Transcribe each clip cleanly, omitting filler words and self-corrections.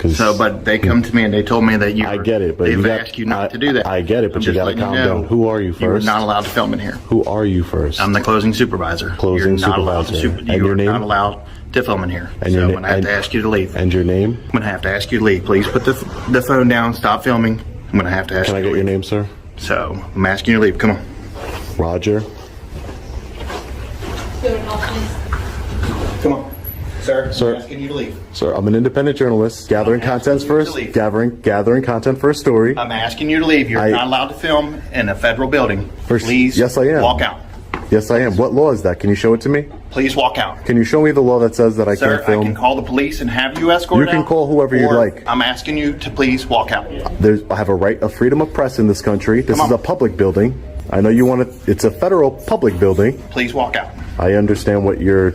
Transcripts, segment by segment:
So, but they come to me and they told me that you. I get it, but they've asked you not to do that. I get it, but you gotta calm down. Who are you first? You're not allowed to film in here. Who are you first? I'm the closing supervisor. Closing supervisor. And your name? You're not allowed to film in here. And so your I'm gonna have to ask you to leave. And your name? I'm gonna have to ask you to leave. Please put the phone down. Stop filming. I'm gonna have to ask you. Can I get your name, sir? So I'm asking you to leave. Come on. Roger. Come on. Sir, I'm asking you to leave. Sir, I'm an independent journalist, gathering content for a story. I'm asking you to leave. You're not allowed to film in a federal building. Please, yes, I am. Walk out. Yes, I am. What law is that? Can you show it to me? Please walk out. Can you show me the law that says that I can't film? I can call the police and have you escorted out. You can call whoever you'd like. I'm asking you to please walk out. I have a right of freedom of press in this country. This is a public building. I know you want to. It's a federal public building. Please walk out. I understand what you're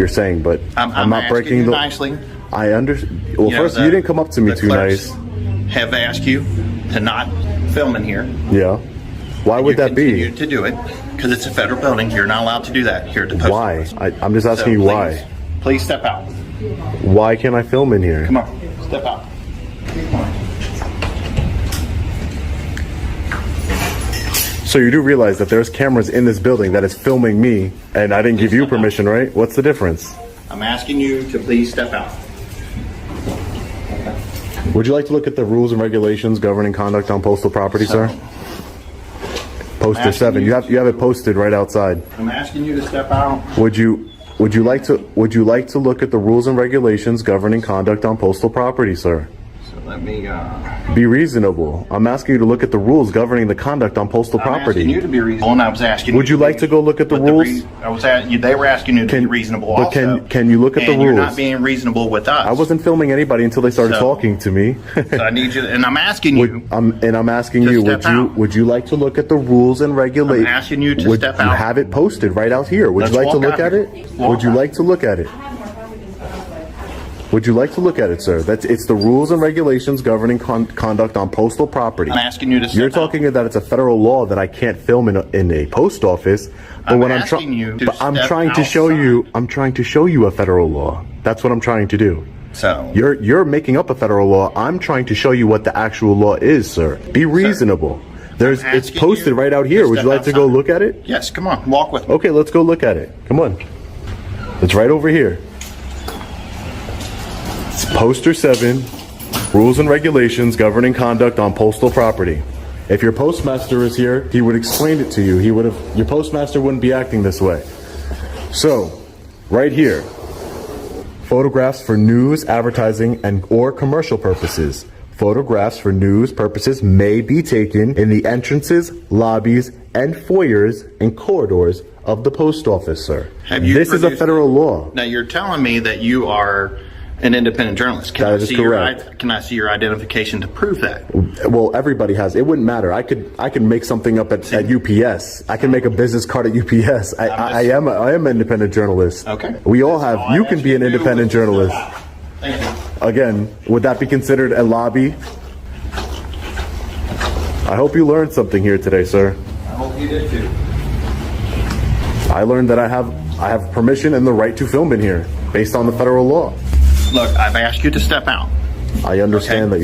saying, but I'm not breaking the. Nicely. I understand. Well, first, you didn't come up to me too nice. Have asked you to not film in here. Yeah. Why would that be? You continue to do it because it's a federal building. You're not allowed to do that here at the post office. Why? I'm just asking you why. Please step out. Why can't I film in here? Come on, step out. So you do realize that there's cameras in this building that is filming me, and I didn't give you permission, right? What's the difference? I'm asking you to please step out. Would you like to look at the rules and regulations governing conduct on postal property, sir? Poster 7. You have it posted right outside. I'm asking you to step out. Would you like to look at the rules and regulations governing conduct on postal property, sir? So let me be reasonable. I'm asking you to look at the rules governing the conduct on postal property. I'm asking you to be reasonable, and I was asking. Would you like to go look at the rules? I was asking you. They were asking you to be reasonable. But can you look at the rules? You're not being reasonable with us. I wasn't filming anybody until they started talking to me. So I need you, and I'm asking you. I'm asking you. Would you like to look at the rules and regulations? I'm asking you to step out. You have it posted right out here. Would you like to look at it? Would you like to look at it? Would you like to look at it, sir? It's the rules and regulations governing conduct on postal property. I'm asking you to step out. You're talking that it's a federal law that I can't film in a post office. But I'm asking you to I'm trying to show you. I'm trying to show you a federal law. That's what I'm trying to do. So you're making up a federal law. I'm trying to show you what the actual law is, sir. Be reasonable. It's posted right out here. Would you like to go look at it? Yes, come on, walk with me. Okay, let's go look at it. Come on. It's right over here. It's Poster 7, Rules and Regulations Governing Conduct on Postal Property. If your postmaster is here, he would explain it to you. Your postmaster wouldn't be acting this way. So, right here, photographs for news, advertising, or commercial purposes. Photographs for news purposes may be taken in the entrances, lobbies, and foyers and corridors of the post office, sir. This is a federal law. Now, you're telling me that you are an independent journalist. That is correct. Can I see your identification to prove that? Well, everybody has. It wouldn't matter. I could make something up at UPS. I can make a business card at UPS. I am an independent journalist. Okay. We all have. You can be an independent journalist. Thank you. Again, would that be considered a lobby? I hope you learned something here today, sir. I hope you did too. I learned that I have permission and the right to film in here based on the federal law. Look, I've asked you to step out. I understand that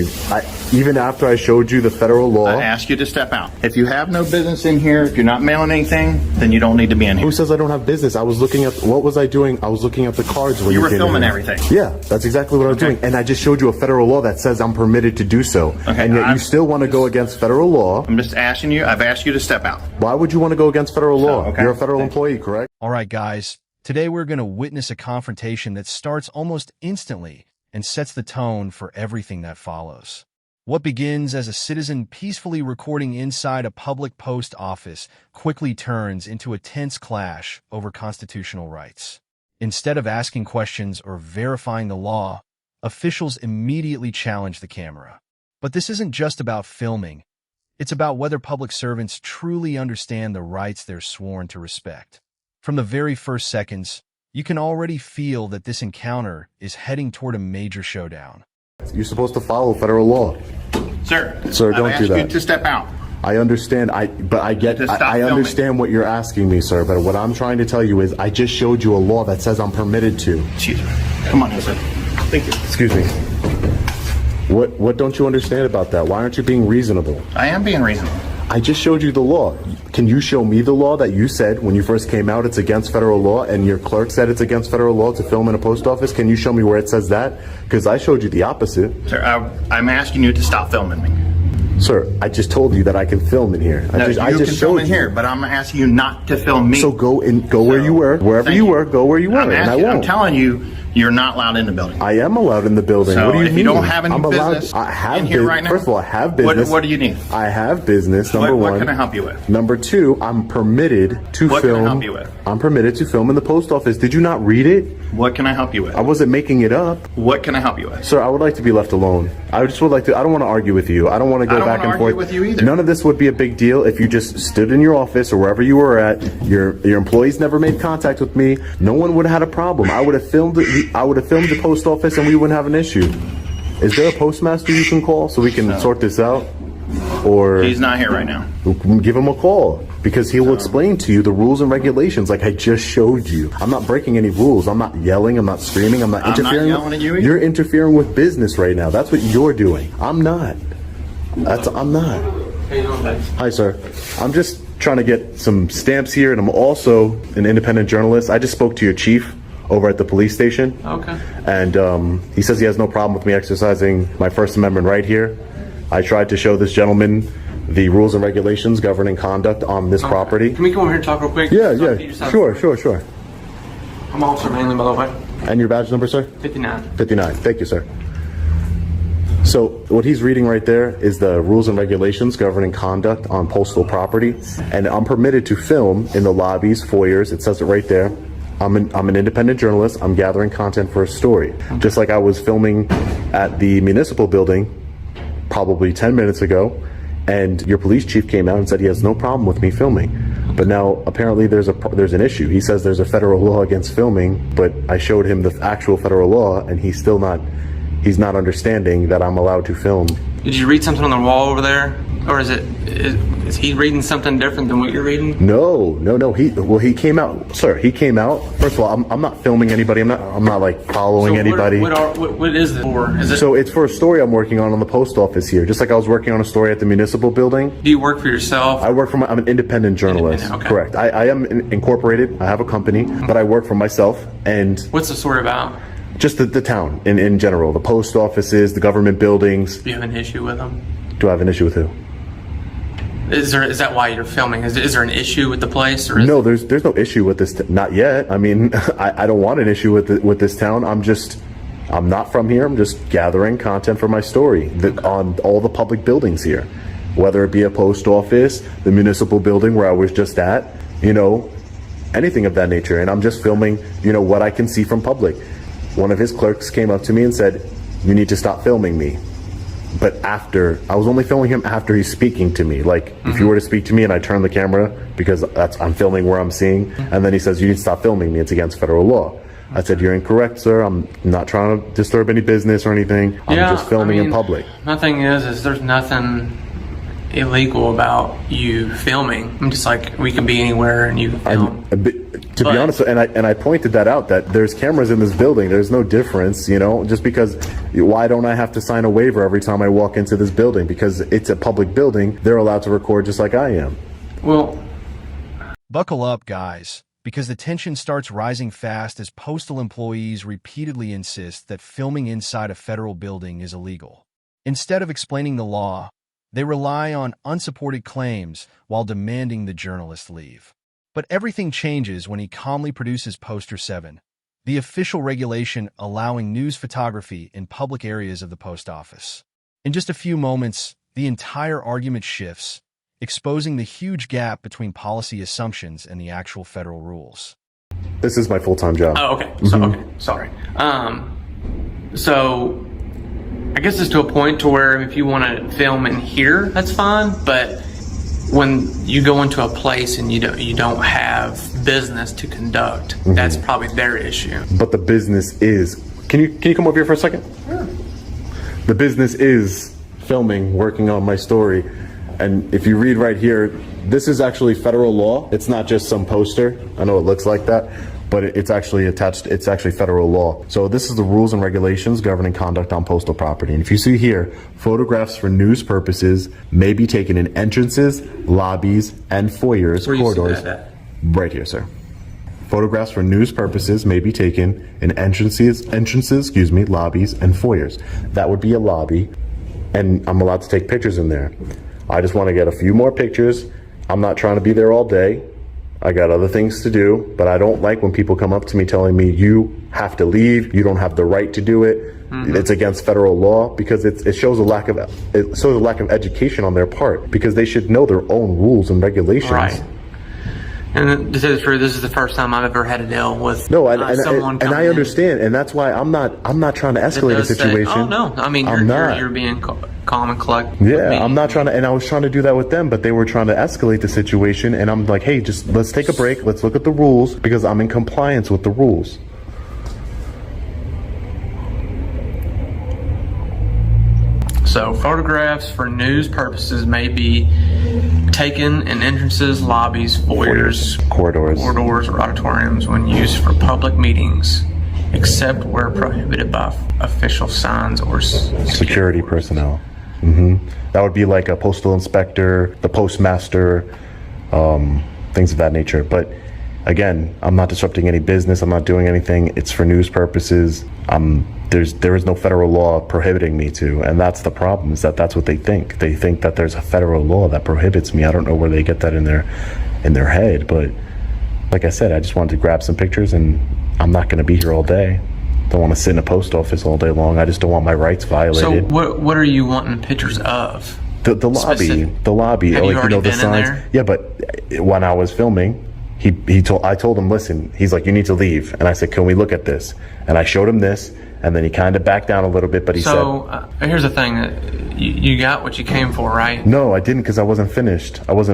even after I showed you the federal law. I asked you to step out. If you have no business in here, if you're not mailing anything, then you don't need to be in here. Who says I don't have business? I was looking at, what was I doing? I was looking at the cards when you were filming everything. Yeah, that's exactly what I was doing. And I just showed you a federal law that says I'm permitted to do so. Okay, and yet you still want to go against federal law. I'm just asking you, I've asked you to step out. Why would you want to go against federal law? You're a federal employee, correct? All right, guys. Today we're going to witness a confrontation that starts almost instantly and sets the tone for everything that follows. What begins as a citizen peacefully recording inside a public post office quickly turns into a tense clash over constitutional rights. Instead of asking questions or verifying the law, officials immediately challenge the camera. But this isn't just about filming. It's about whether public servants truly understand the rights they're sworn to respect. From the very first seconds, you can already feel that this encounter is heading toward a major showdown. You're supposed to follow federal law. Sir, don't do that. I've asked you to step out. I understand. I understand what you're asking me, sir. But what I'm trying to tell you is, I just showed you a law that says I'm permitted to. Excuse me. Come on, sir. Thank you. Excuse me. What don't you understand about that? Why aren't you being reasonable? I am being reasonable. I just showed you the law. Can you show me the law that you said when you first came out it's against federal law, and your clerk said it's against federal law to film in a post office? Can you show me where it says that? Because I showed you the opposite. Sir, I'm asking you to stop filming me. Sir, I just told you that I can film in here. No, I you just can film showed in you. here, but I'm asking you not to film me. So go where you were, wherever Thank you were, go where you were, and I I'm won't. telling you, you're not allowed in the building. I am allowed in the building. So What do you if mean? you don't have any I'm business allowed. I have in here right now, First of all, I have business. What do you need? I have business. Number one. What can I help you with? Number two, I'm permitted to What film. can I help you with? I'm permitted to film in the post office. Did you not read it? What can I help you with? I wasn't making it up. What can I help you with? Sir, I would like to be left alone. I just would like to. I don't want to argue with you. I don't want to go back and I don't forth. want to argue with you either. None of this would be a big deal if you just stood in your office or wherever you were at. Your employees never made contact with me. No one would have had a problem. I would have filmed it. I would have filmed the post office, and we wouldn't have an issue. Is there a postmaster you can call so we can sort this out? Or He's not here right now. give him a call, because he will explain to you the rules and regulations like I just showed you. I'm not breaking any rules. I'm not yelling. I'm not screaming. I'm not interfering. yelling at you either. You're interfering with business right now. That's what you're doing. I'm not. I'm not. Hi, sir. I'm just trying to get some stamps here, and I'm also an independent journalist. I just spoke to your chief over at the police station. Okay. And he says he has no problem with me exercising my First Amendment right here. I tried to show this gentleman the rules and regulations governing conduct on this property. Can we come over here and talk real quick? Yeah, So, yeah. Sure. I'm Officer Manley, by the way. And your badge number, sir? 59. 59. Thank you, sir. So what he's reading right there is the rules and regulations governing conduct on postal property. And I'm permitted to film in the lobbies, foyers. It says it right there. I'm an independent journalist. I'm gathering content for a story. Just like I was filming at the municipal building probably 10 minutes ago, and your police chief came out and said he has no problem with me filming. But now apparently there's an issue. He says there's a federal law against filming, but I showed him the actual federal law, and he's not understanding that I'm allowed to film. Did you read something on the wall over there? Or is he reading something different than what you're reading? No. He came out, sir. He came out. First of all, I'm not filming anybody. I'm not like following anybody. What is this for? So it's for a story I'm working on the post office here. Just like I was working on a story at the municipal building. Do you work for yourself? I'm an independent journalist. Okay. Correct. I am incorporated. I have a company, but I work for myself. And What's the story about? just the town in general, the post offices, the government buildings. Do you have an issue with them? Do I have an issue with who? Is that why you're filming? Is there an issue with the place? Or No, there's no issue with this. Not yet. I mean, I don't want an issue with this town. I'm not from here. I'm just gathering content for my story on all the public buildings here, whether it be a post office, the municipal building where I was just at, anything of that nature. And I'm just filming, what I can see from public. One of his clerks came up to me and said, "You need to stop filming me." But I was only filming him after he's speaking to me. Like, if you were to speak to me and I turn the camera, because I'm filming where I'm seeing, and then he says, "You need to stop filming me, it's against federal law." I said, "You're incorrect, sir. I'm not trying to disturb any business or anything. I'm just filming in public." My thing is there's nothing illegal about you filming. I'm just like, we can be anywhere and you can film. To be honest, and I pointed that out, that there's cameras in this building. There's no difference, just because. Why don't I have to sign a waiver every time I walk into this building? Because it's a public building. They're allowed to record just like I am. Well, Buckle up, guys, because the tension starts rising fast as postal employees repeatedly insist that filming inside a federal building is illegal. Instead of explaining the law, they rely on unsupported claims while demanding the journalist leave. But everything changes when he calmly produces Poster 7, the official regulation allowing news photography in public areas of the post office. In just a few moments, the entire argument shifts, exposing the huge gap between policy assumptions and the actual federal rules. This is my full-time job. oh, okay. So, okay, sorry. So I guess it's to a point to where if you want to film in here, that's fine. But when you go into a place and you don't have business to conduct, that's probably their issue. But the business is. Can you come over here for a second? Sure. The business is filming, working on my story. And if you read right here, this is actually federal law. It's not just some poster. I know it looks like that, but it's actually attached, it's actually federal law. So this is the rules and regulations governing conduct on postal property. And if you see here, photographs for news purposes may be taken in entrances, lobbies, and foyers, Where you see corridors. that at? Right here, sir. Photographs for news purposes may be taken in entrances, lobbies, and foyers. That would be a lobby, and I'm allowed to take pictures in there. I just want to get a few more pictures. I'm not trying to be there all day. I got other things to do, but I don't like when people come up to me telling me you have to leave, you don't have the right to do it. It's against federal law, because it shows a lack of education on their part, because they should know their own rules and regulations. Right. And to tell the truth, this is the first time I've ever had to deal with someone and I understand, and that's why I'm not trying to escalate a situation. Oh no, I mean you're being calm and collected. Yeah, I'm not trying to, and I was trying to do that with them, but they were trying to escalate the situation, and I'm like, hey, just let's take a break, let's look at the rules, because I'm in compliance with the rules. So photographs for news purposes may be taken in entrances, lobbies, foyers, corridors, or auditoriums when used for public meetings, except where prohibited by official signs or security personnel. That would be like a postal inspector, the postmaster, things of that nature. But again, I'm not disrupting any business. I'm not doing anything. It's for news purposes. There is no federal law prohibiting me to, and that's the problem, is that that's what they think. They think that there's a federal law that prohibits me. I don't know where they get that in their head, but like I said, I just wanted to grab some pictures, and I'm not going to be here all day. Don't want to sit in a post office all day long. I just don't want my rights violated. So what are you wanting pictures of? The lobby. Have you already the been in signs. there? Yeah, but when I was filming, I told him, listen, he's like, you need to leave. And I said, can we look at this? And I showed him this, and then he kind of backed down a little bit, but he said... So, here's the thing. You got what you came for, right? No, I didn't, because I wasn't finished. I was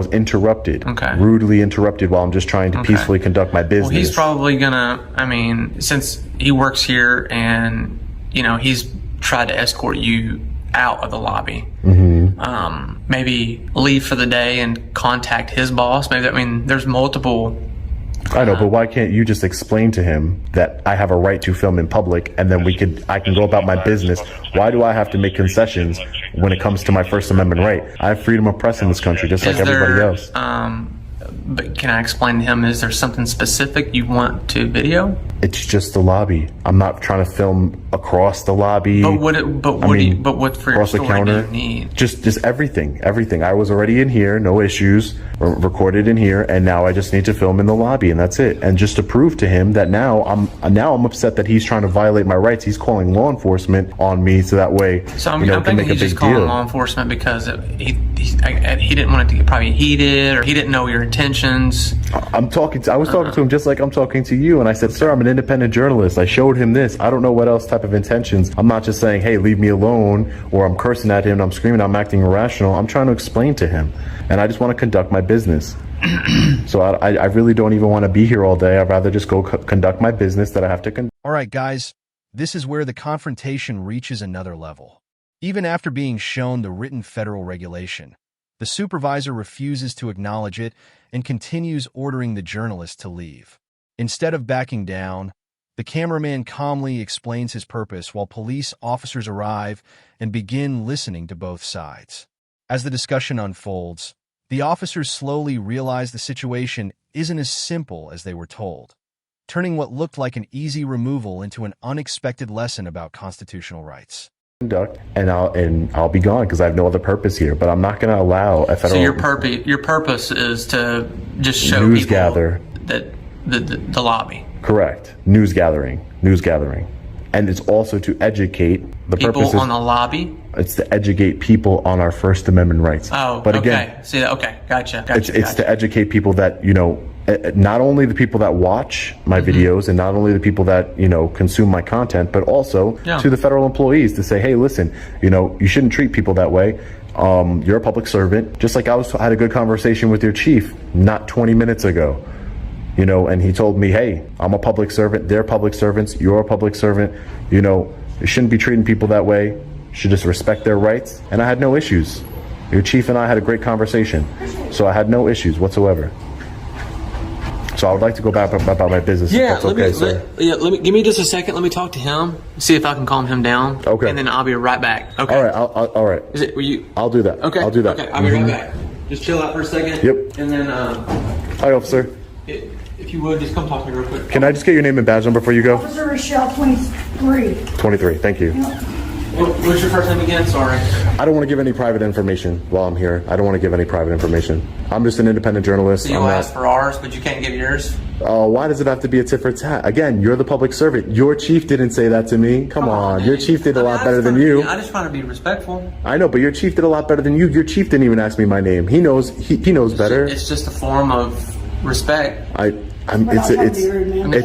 interrupted. Okay. Rudely interrupted while I'm just trying to peacefully conduct my business. Well, he's probably gonna, since he works here and, he's tried to escort you out of the lobby. Maybe leave for the day and contact his boss. There's multiple... I know, but why can't you just explain to him that I have a right to film in public, and then I can go about my business? Why do I have to make concessions when it comes to my First Amendment right? I have freedom of press in this country, just like everybody else. But can I explain to him, is there something specific you want to video? It's just the lobby. I'm not trying to film across the lobby. But what for your story do you need? Just everything. I was already in here, no issues, recorded in here, and now I just need to film in the lobby, and that's it. And just to prove to him that now I'm upset that he's trying to violate my rights. He's calling law enforcement on me, so that way, so I'm thinking he's just calling law enforcement because he didn't want it to get probably heated, or he didn't know your intentions. I was talking to him just like I'm talking to you, and I said, sir, I'm an independent journalist. I showed him this. I don't know what else type of intentions. I'm not just saying, hey, leave me alone, or I'm cursing at him, I'm screaming, I'm acting irrational. I'm trying to explain to him, and I just want to conduct my business. So I really don't even want to be here all day. I'd rather just go conduct my business that I have to conduct. All right, guys, this is where the confrontation reaches another level. Even after being shown the written federal regulation, the supervisor refuses to acknowledge it and continues ordering the journalist to leave. Instead of backing down, the cameraman calmly explains his purpose while police officers arrive and begin listening to both sides. As the discussion unfolds, the officers slowly realize the situation isn't as simple as they were told, turning what looked like an easy removal into an unexpected lesson about constitutional rights. And I'll be gone because I have no other purpose here. But I'm not going to allow a federal. So your purpose is to just show news people gather that the lobby. Correct. News gathering, and it's also to educate the people purposes on the lobby. It's to educate people on our First Amendment rights. Oh, but okay. Again, See that? Okay, gotcha. It's to educate people that not only the people that watch my videos and not only the people that consume my content, but also to the federal employees to say, hey, listen, you shouldn't treat people that way. You're a public servant, just like I had a good conversation with your chief not 20 minutes ago. And he told me, hey, I'm a public servant, they're public servants, you're a public servant, you shouldn't be treating people that way, you should just respect their rights. And I had no issues. Your chief and I had a great conversation, so I had no issues whatsoever. So I would like to go back about my business. Yeah, if that's okay, sir. let me give me just a second. Let me talk to him, see if I can calm him down. Okay. And then I'll be right back. Okay. All right. All right. Is it? Were you? I'll do that. Okay. I'll do that. Okay. I'll be right back. Just chill out for a second. Yep. And then, Hi, officer. if you would, just come talk to me real quick. Can I just get your name and badge number before you go? Officer Rochelle, 23. 23. Thank you. What's your first name again? Sorry. I don't want to give any private information while I'm here. I don't want to give any private information. I'm just an independent journalist. So you'll ask for ours, but you can't give yours? Why does it have to be a tit for tat? Again, you're the public servant. Your chief didn't say that to me. Come on. Your chief did a lot better than you. I just trying to be respectful. I know, but your chief did a lot better than you. Your chief didn't even ask me my name. He knows. He knows better. It's just a form of respect. It's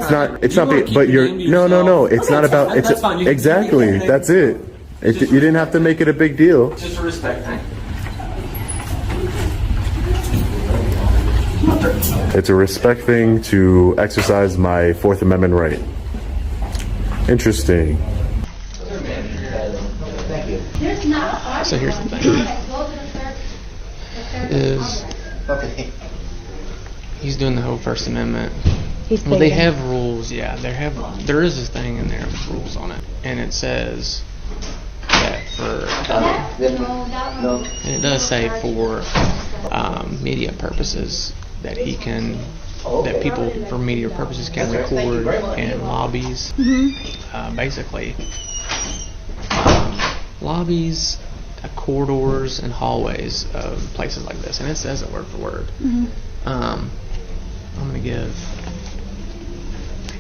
not. But you're no. It's not about. That's fine. Exactly. That's it. You didn't have to make it a big deal. It's just a respect thing. It's a respect thing to exercise my Fourth Amendment right. Interesting. So here's the thing. Is he's doing the whole First Amendment. Well, they have rules. Yeah, there is this thing in there with rules on it, and it says that and it does say for media purposes that that people for media purposes can record in lobbies. Basically, lobbies, corridors, and hallways of places like this, and it says it word for word. I'm gonna give.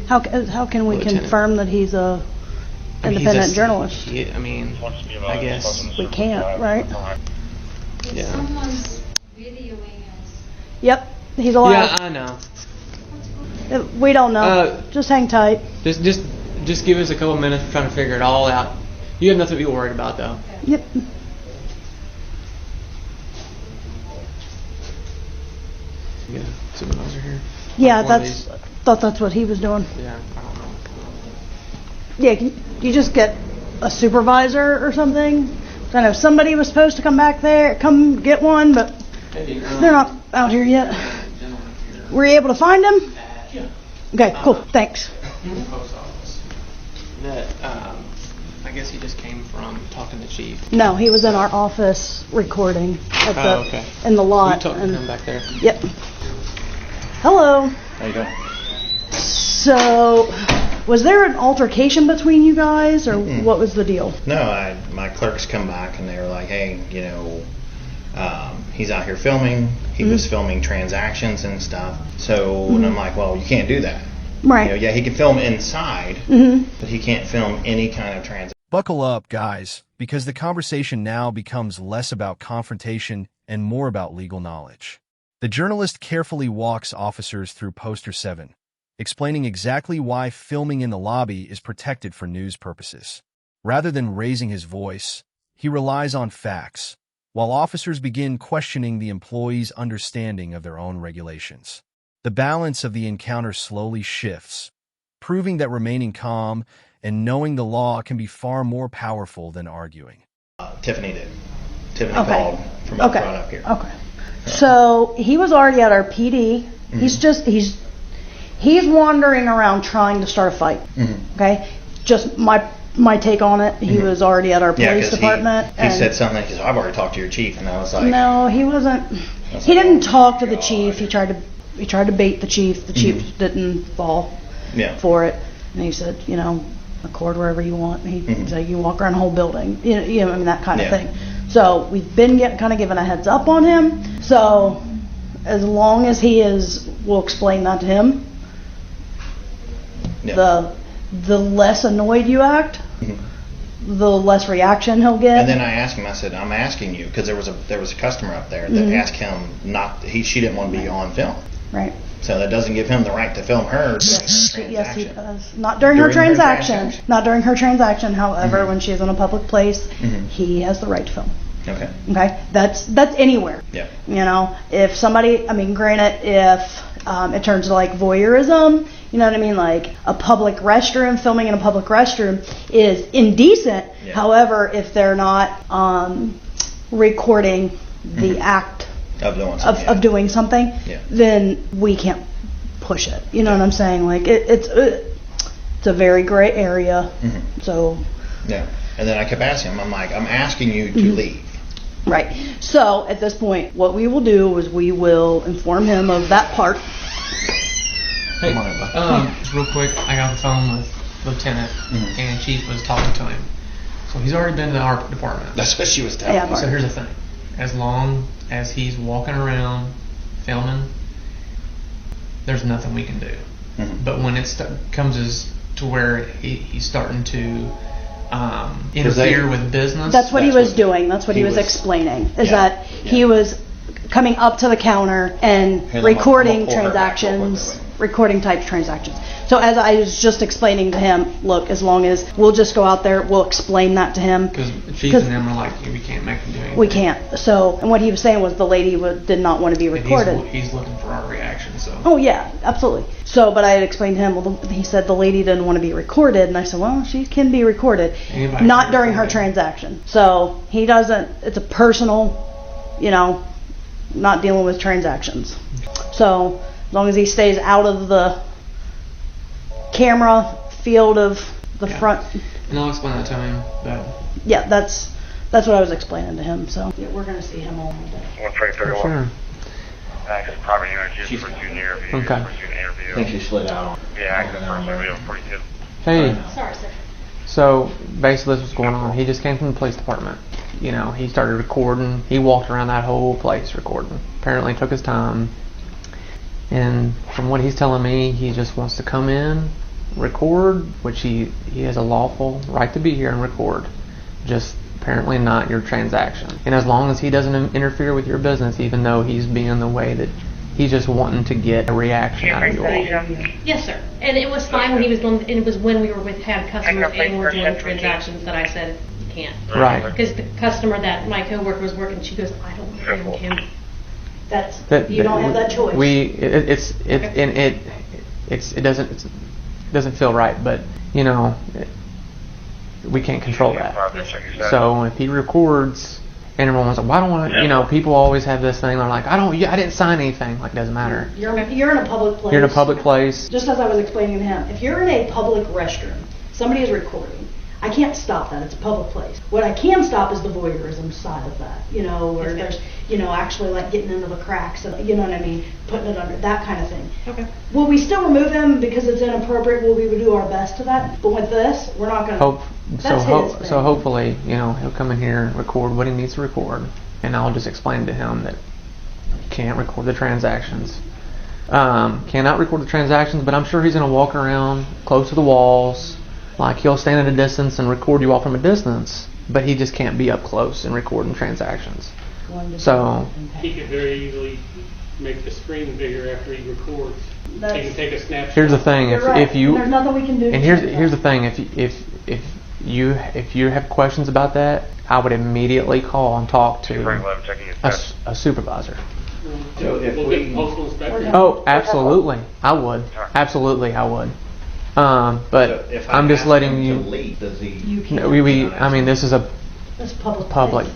How can we confirm that he's a independent journalist? I guess We can't, right? Yeah. Someone's videoing us. Yep, he's alive. Yeah, I know. We don't know. Just hang tight. Just give us a couple minutes. We're trying to figure it all out. You have nothing to be worried about, though. Yep. You got a supervisor here? Yeah, One of these? thought that's what he was doing. Yeah, I don't know. Yeah, can you just get a supervisor or something? I know somebody was supposed to come get one, but they're not out here yet. Were you able to find him? Yeah. Okay, cool. Thanks. Post office. That I guess he just came from talking to chief. No, he was in our office recording at Okay. in the You lot. talked to him back there. Yep. Hello. How you doing? So, was there an altercation between you guys, or what was the deal? No, my clerks come back and they were like, hey, he's out here filming. He was filming transactions and stuff. So, and I'm like, well, you can't do that. Right. Yeah, he can film inside, but he can't film any kind of transaction. Buckle up, guys, because the conversation now becomes less about confrontation and more about legal knowledge. The journalist carefully walks officers through Poster 7, explaining exactly why filming in the lobby is protected for news purposes. Rather than raising his voice, he relies on facts, while officers begin questioning the employees' understanding of their own regulations. The balance of the encounter slowly shifts, proving that remaining calm and knowing the law can be far more powerful than arguing. Tiffany did. Tiffany called from up front up here. Okay. So he was already at our PD. He's wandering around trying to start a fight. Okay. Just my take on it. He was already at our police department. He said something. He said, "I've already talked to your chief," and I was like, "No, he wasn't. He didn't talk to the chief. He tried to bait the chief. The chief didn't fall for it, and he said, record wherever you want." He said, "You can walk around the whole building." That kind of thing. So we've been kind of given a heads up on him. So as long as we'll explain that to him. The less annoyed you act, the less reaction he'll get. And then I asked him. I said, "I'm asking you because there was a customer up there that asked him she didn't want to be on film." Right. So that doesn't give him the right to film her. Yes, he does. Not during her transaction. Not during her transaction. However, when she's in a public place, he has the right to film. Okay. Okay. That's anywhere. Yeah. If somebody, granted, if it turns to like voyeurism, you know what I mean? Like a public restroom, filming in a public restroom is indecent. Yeah. However, if they're not recording the act of doing something, then we can't push it. You know what I'm saying? Like it's a very gray area. So yeah. And then I kept asking him, I'm like, I'm asking you to leave. right. So at this point, what we will do is we will inform him of that part. Hey, just real quick, I got on the phone with Lieutenant, and Chief was talking to him. So he's already been to our department. That's what she was telling me. So here's the thing. As long as he's walking around filming, there's nothing we can do. But when it comes to where he's starting to interfere with business. That's what he was doing. That's what he was explaining. Is that he was coming up to the counter and recording transactions, recording type transactions. So as I was just explaining to him, look, as long as we'll just go out there, we'll explain that to him. Because Chief and them are like, we can't make him do anything. We can't. So, and what he was saying was the lady did not want to be recorded. He's looking for our reaction, so. Oh yeah, absolutely. So, but I had explained to him, well, he said the lady didn't want to be recorded, and I said, well, she can be recorded, not during her transaction. So he doesn't, it's a personal, not dealing with transactions. So as long as he stays out of the camera field of the front. And I'll explain that to him. But yeah, that's what I was explaining to him. So yeah, we're going to see him all day. 131. sure. Access property unit just for student interview. Okay. For student interview. I think she slid out. Yeah, access person video for you. Hey. Sorry, sir. So basically, this was going on. He just came from the police department. He started recording. He walked around that whole place recording. Apparently, took his time. And from what he's telling me, he just wants to come in, record, which he has a lawful right to be here and record. Just apparently not your transaction. And as long as he doesn't interfere with your business, even though he's being the way that he's just wanting to get a reaction out of you all. Yes, sir. And it was fine when he was doing, and it was when we were had customers and were doing transactions that I said, you can't. Right. Because the customer that my coworker was working, she goes, I don't know him. You don't have that choice. It doesn't feel right, but we can't control that. So if he records, and everyone's like, well, I don't want to, people always have this thing. They're like, I didn't sign anything. Like, it doesn't matter. You're in a public place. You're in a public place. Just as I was explaining to him, if you're in a public restroom, somebody is recording. I can't stop that. It's a public place. What I can stop is the voyeurism side of that, where there's, actually like getting into the cracks, and, you know what I mean, putting it under, that kind of thing. Okay. Will we still remove them because it's inappropriate? Will we do our best to that? But with this, we're not going to. So hopefully, he'll come in here and record what he needs to record, and I'll just explain to him that you can't record the transactions. Cannot record the transactions, but I'm sure he's going to walk around close to the walls. Like, he'll stand at a distance and record you all from a distance, but he just can't be up close and recording transactions. So he could very easily make the screen bigger after he records. He can take a snapshot. Here's the thing: if you there's nothing we can do. And here's the thing: if you have questions about that, I would immediately call and talk to a supervisor. So if we'll get the postal inspector. Oh, absolutely, I would. Absolutely, I would. But if I'm just letting you. Leave, does he? I mean, this is It's public. public,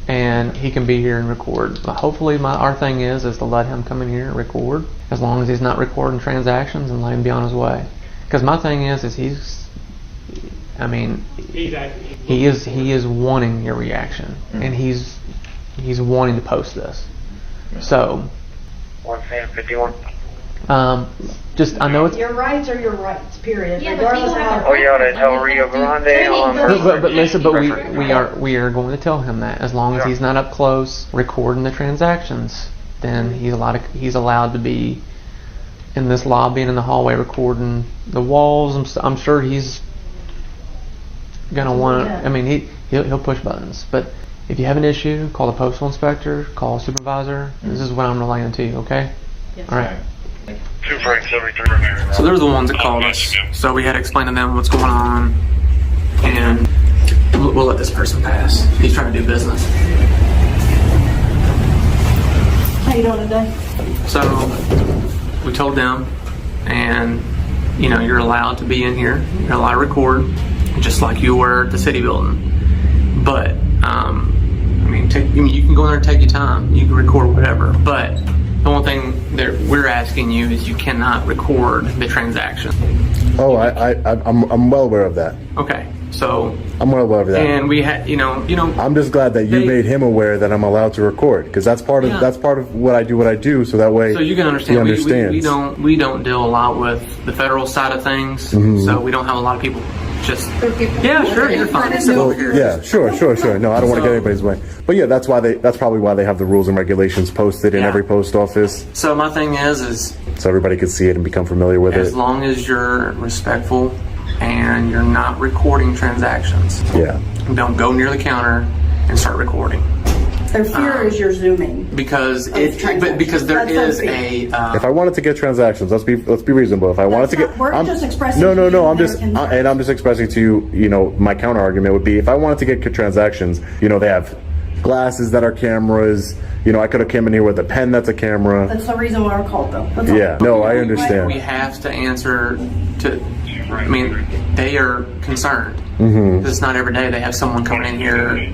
and he can be here and record. But hopefully, our thing is to let him come in here and record, as long as he's not recording transactions, and let him be on his way. Because my thing is he is wanting your reaction, and he's wanting to post this. So. 151. I know it's. Your rights are your rights. Period. Yeah, regardless of how. Oh, yeah, on El Rio Grande on. But listen, we are going to tell him that as long as he's not up close recording the transactions, then he's allowed to be in this lobby and in the hallway recording the walls. I'm sure he's gonna want to. I mean, he'll push buttons. But if you have an issue, call the postal inspector, call a supervisor. This is what I'm relaying to you. Okay. Yes. All right. So So they're the ones that called us. So we had to explain to them what's going on, and we'll let this person pass. He's trying to do business. How you doing today? So we told them, and you're allowed to be in here. You're allowed to record, just like you were at the city building. But you can go in there and take your time. You can record whatever, but The only thing that we're asking you is you cannot record the transaction. Oh, I'm well aware of that. Okay, so I'm well aware of that. and we had, you know, I'm just glad that you made him aware that I'm allowed to record, because that's part of what I do. So that way, so you can understand. He understands. We don't deal a lot with the federal side of things, so we don't have a lot of people. Just sure, you're fine. Well, yeah, sure. No, I don't want to get anybody's way. But yeah, that's probably why they have the rules and regulations posted in every post office. So my thing is so everybody can see it and become familiar with it. As long as you're respectful and you're not recording transactions. Yeah. Don't go near the counter and start recording. Their fear is you're zooming. Because there is a. If I wanted to get transactions, let's be reasonable. If I wanted to get, we're just expressing. No. I'm just expressing to you. You know, my counter argument would be if I wanted to get transactions. You know, they have glasses that are cameras. You know, I could have come in here with a pen that's a camera. That's the reason why we're called though. Yeah. No, I understand. We have to answer to. I mean, they are concerned. It's not every day they have someone coming in here.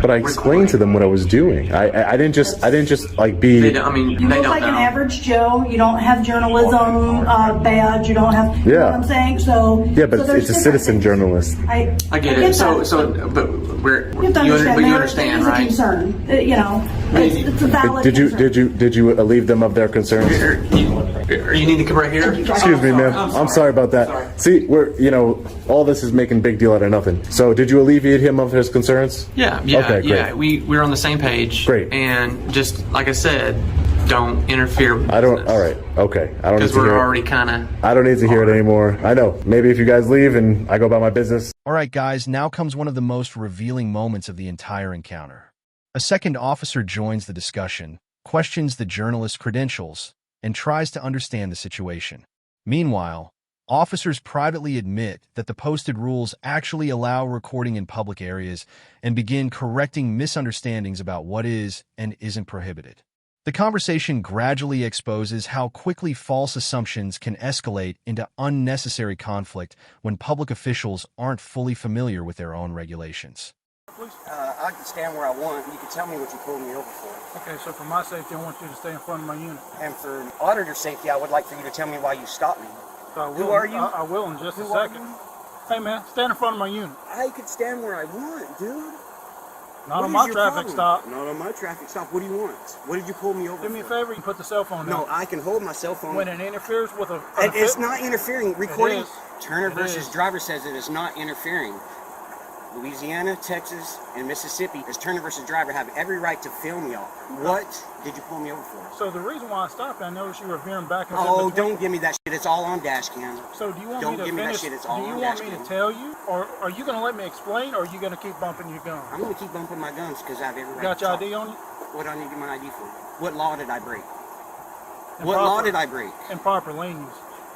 But I explained to them what I was doing. I didn't just like be. You look like an average Joe. You don't have journalism badge. You don't have. You know what I'm saying? So yeah, but it's a citizen journalist. I get it. But you understand, right? Concern. You know, it's a valid. Did you relieve them of their concerns? You need to come right here. Excuse me, ma'am. I'm sorry about that. See, all this is making big deal out of nothing. So did you alleviate him of his concerns? Yeah. Okay, great. We're on the same page. Great. And just like I said, don't interfere with I don't. business. All right. Okay. I don't. Because we're already kind of. I don't need to hear it anymore. I know. Maybe if you guys leave and I go about my business. All right, guys. Now comes one of the most revealing moments of the entire encounter. A second officer joins the discussion, questions the journalist's credentials, and tries to understand the situation. Meanwhile, officers privately admit that the posted rules actually allow recording in public areas and begin correcting misunderstandings about what is and isn't prohibited. The conversation gradually exposes how quickly false assumptions can escalate into unnecessary conflict when public officials aren't fully familiar with their own regulations. I can stand where I want. You can tell me what you pulled me over for. Okay, so for my safety, I want you to stay in front of my unit. And for auditor safety, I would like for you to tell me why you stopped me. So Who are you? I will in just a second. Hey man, stand in front of my unit. I can stand where I want, dude. Not on my traffic stop. Not on my traffic stop. What do you want? What did you pull me over Do me a for? favor, you put the cell phone down. No, I can hold my cell phone. When it interferes with a... It's not interfering. Recording. It is. Turner versus driver says it is not interfering. Louisiana, Texas, and Mississippi, as Turner versus driver, have every right to film y'all. What did you pull me over for? So the reason why I stopped, I noticed you were veering back and forth. Oh, don't give me that shit. It's all on dash cam. So do you want Don't me to give me finish? that shit. It's all do you on want dash me cam. to tell you, or are you going to let me explain, or are you going to keep bumping your gun? I'm going to keep bumping my guns because I have every right Got to your talk. ID on you? What do I need to get my ID for? What law did I break? Improper- What law did I break? Improper lane use.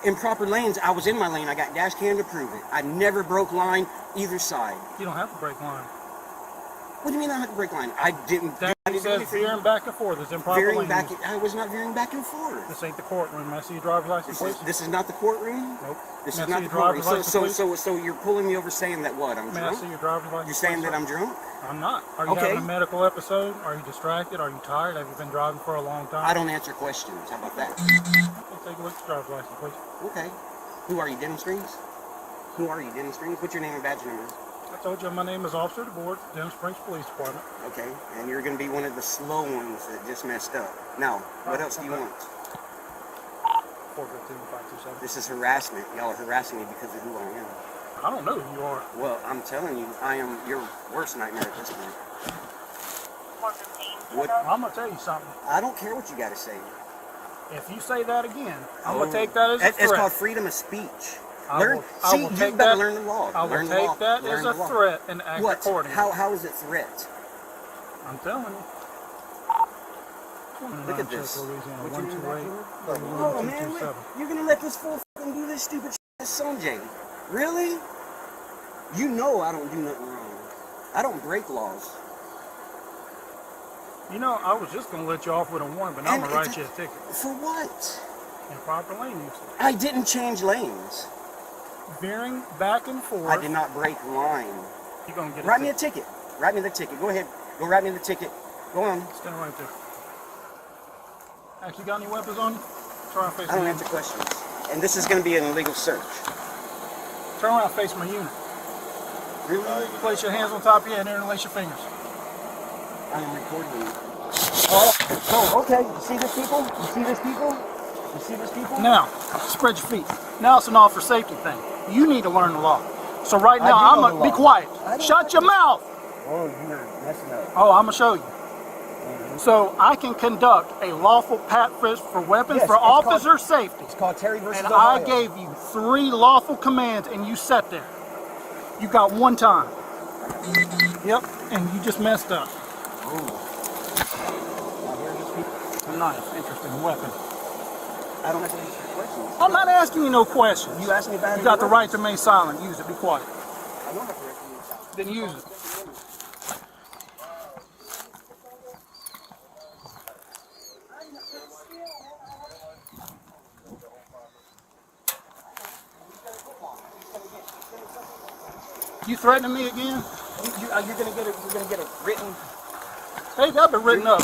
Improper lanes, I was in my lane. I got dash cam to prove it. I never broke line either side. You don't have to break line. What do you mean I had to break line? I didn't. That I didn't do says anything. veering back and forth. It's improper Veering lane back. use. I was not veering back and forth. This ain't the courtroom. May I see your driver's license, please? This is not the courtroom. Nope. This May I is not see the your driver's courtroom. license, So you're pulling me over saying that what? I'm May drunk. I see your driver's license? You're saying please, that sir? I'm drunk? I'm not. Are you Okay. having a medical episode? Are you distracted? Are you tired? Have you been driving for a long time? I don't answer questions. How about that? Okay, take a look at your driver's license, please. Okay. Who are you, Denham Springs? Who are you, Denham Springs? What's your name and badge number? I told you my name is Officer DeBoard, Denham Springs Police Department. Okay. And you're going to be one of the slow ones that just messed up. Now, what else do you want? 415-527. This is harassment. Y'all are harassing me because of who I am. I don't know who you are. Well, I'm telling you, I am your worst nightmare at this point. What? I'm going to tell you something. I don't care what you got to say. If you say that again, I'm going to take that as a threat. It's called freedom of speech. I will you take better that- learn the law. I will Learn the take law. that Learn as the a law. threat and act What? accordingly. How is it threat? I'm telling you. Look at this. Louisiana, What's your name 128, back here? Oh man, you're gonna let this fool fucking do this stupid shit, Sanjay? Really? You know I don't do nothing wrong. I don't break laws. You know, I was just going to let you off with a warning, but now I'm going to write you a ticket. For what? Improper lane use. I didn't change lanes. Veering back and forth. I did not break line. You're going to get Write me a ticket. Write me the ticket. Go ahead. Go write me the ticket. Go on. Stand right there. Actually got any weapons on you? Turn around, face I don't my answer questions. And this is going to be an illegal search. Turn around, face my unit. Really? Place your hands on top of your head and interlace your fingers. I am recording you. Oh, okay. You see this, people? You see this, people? You see this, people? Now, spread your feet. Now it's an officer safety thing. You need to learn the law. So right now, I'm going to be quiet. Shut your mouth. Oh, you're messing up. Oh, I'm going to show you. So I can conduct a lawful pat frisk for weapons for officer safety. It's called Terry versus And Ohio. I gave you 3 lawful commands and you sat there. You got 1 time. Yep, and you just messed up. A knife, interesting weapon. I don't have to answer your questions. I'm not asking you no questions. You asked me about it. You got the right to remain silent. Use it. Be quiet. I don't have the right to remain silent. Then use it. You threatening me again? You're gonna get a written. Hey, I've been written up.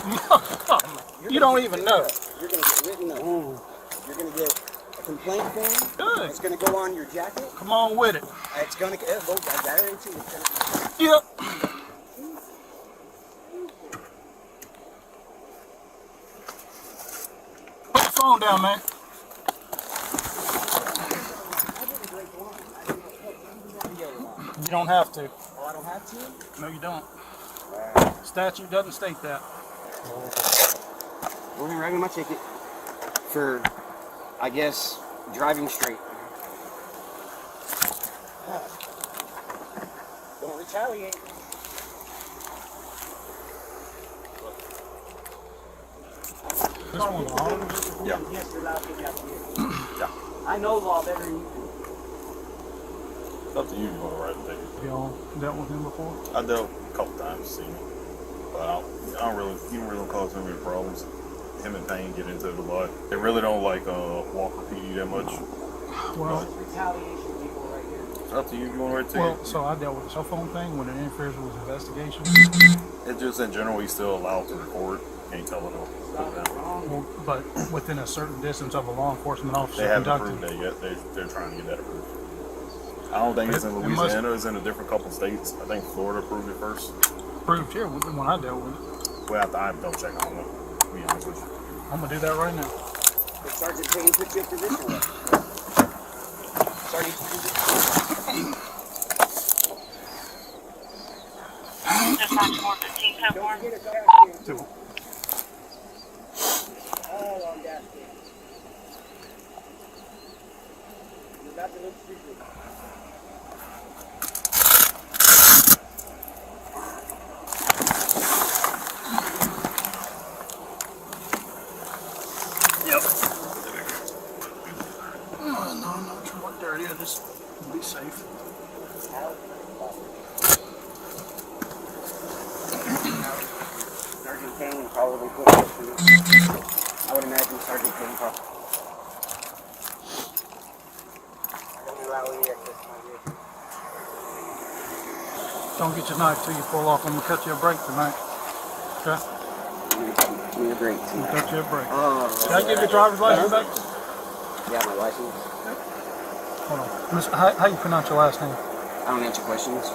You don't even know. You're gonna get written up. You're gonna get a complaint form. Good. It's gonna go on your jacket. Come on with it. It's gonna get. I guarantee it's gonna. Yep. Put the phone down, man. You don't have to. Oh, I don't have to? No, you don't. Statute doesn't state that. We're gonna write me my ticket for, I guess, driving straight. Don't retaliate. This one's on. Yeah. Yes, you're allowed to get out here. Yeah. I know law better than you do. It's up to you if you want to write a ticket. Have y'all dealt with him before? I dealt a couple times, seen him. But I don't really, he don't really cause too many problems. Him and Payne get into it a lot. They really don't like Walker PD that much. Well, retaliation people right here. It's up to you if you want to write a ticket. well, so I dealt with the cell phone thing when it interferes with his investigation. It's just in general, he's still allowed to record. Can't tell it to put it down. Well, but within a certain distance of a law enforcement officer They haven't conducting. approved that yet. They're trying to get that approved. I don't think it's in Louisiana. It's in a different couple states. I think Florida approved it first. Approved here when I dealt with it. Well, I have to double check. I don't know. To be honest with you. I'm gonna do that right now. Did Sergeant Payne put you in position? Sergeant Payne. Just not more 15 10 more. Two. All on gas station. You're about to look stupid. Yep. No, I'm not sure what dirty. I just be safe. Sergeant Payne probably put this for you. I would imagine Sergeant Payne probably. I don't allow any access to my vehicle. Don't get your knife till you pull off. I'm gonna cut you a break tonight. Okay? Give me a break. I'm gonna cut you a break. Oh. Can I give your driver's license back? Yeah, my license. Hold on. Miss, how you pronounce your last name? I don't answer questions.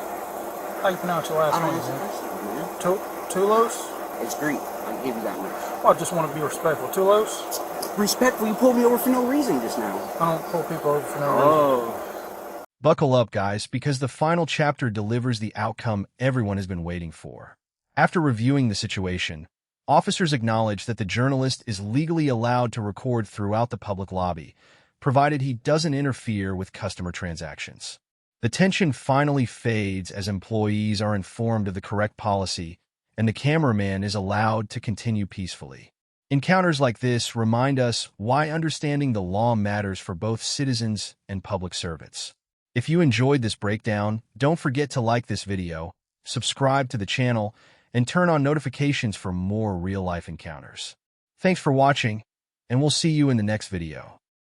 How you pronounce your last I don't name? answer man? questions, man. Tulos? It's Greek. I'll give you that much. Well, I just want to be respectful. Tulos? Respectful, you pulled me over for no reason just now. I don't pull people over for no reason. Buckle up, guys, because the final chapter delivers the outcome everyone has been waiting for. After reviewing the situation, officers acknowledge that the journalist is legally allowed to record throughout the public lobby, provided he doesn't interfere with customer transactions. The tension finally fades as employees are informed of the correct policy, and the cameraman is allowed to continue peacefully. Encounters like this remind us why understanding the law matters for both citizens and public servants. If you enjoyed this breakdown, don't forget to like this video, subscribe to the channel, and turn on notifications for more real-life encounters. Thanks for watching, and we'll see you in the next video.